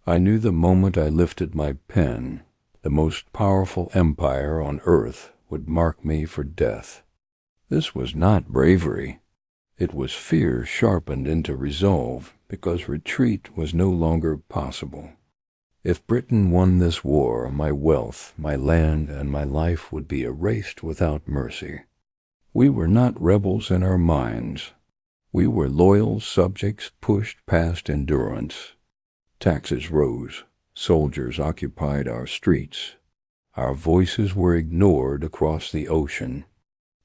I knew the moment I lifted my pen, the most powerful empire on earth would mark me for death. This was not bravery. It was fear sharpened into resolve, because retreat was no longer possible. If Britain won this war, my wealth, my land, and my life would be erased without mercy. We were not rebels in our minds. We were loyal subjects pushed past endurance. Taxes rose. Soldiers occupied our streets. Our voices were ignored across the ocean.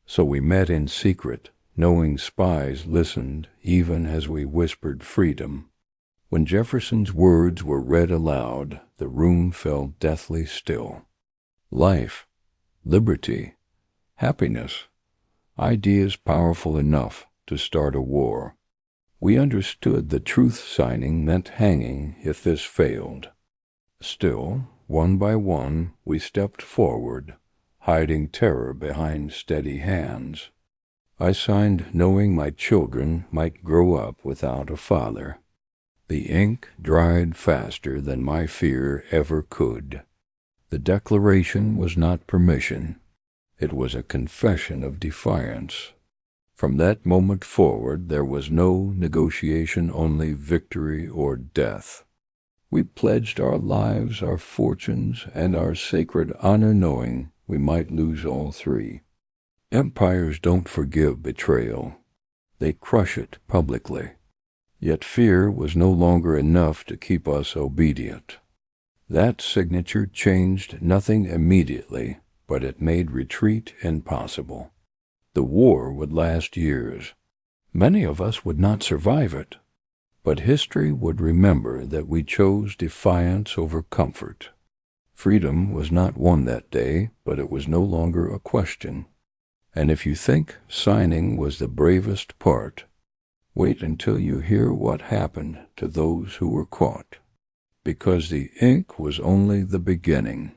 So we met in secret, knowing spies listened even as we whispered freedom. When Jefferson's words were read aloud, the room fell deathly still. Life, liberty, happiness, ideas powerful enough to start a war. We understood the truth signing meant hanging if this failed. Still, one by one, we stepped forward, hiding terror behind steady hands. I signed knowing my children might grow up without a father. The ink dried faster than my fear ever could. The declaration was not permission. It was a confession of defiance. From that moment forward, there was no negotiation, only victory or death. We pledged our lives, our fortunes, and our sacred honor, knowing we might lose all three. Empires don't forgive betrayal. They crush it publicly. Yet fear was no longer enough to keep us obedient. That signature changed nothing immediately, but it made retreat impossible. The war would last years. Many of us would not survive it, but history would remember that we chose defiance over comfort. Freedom was not won that day, but it was no longer a question. And if you think signing was the bravest part, wait until you hear what happened to those who were caught, because the ink was only the beginning.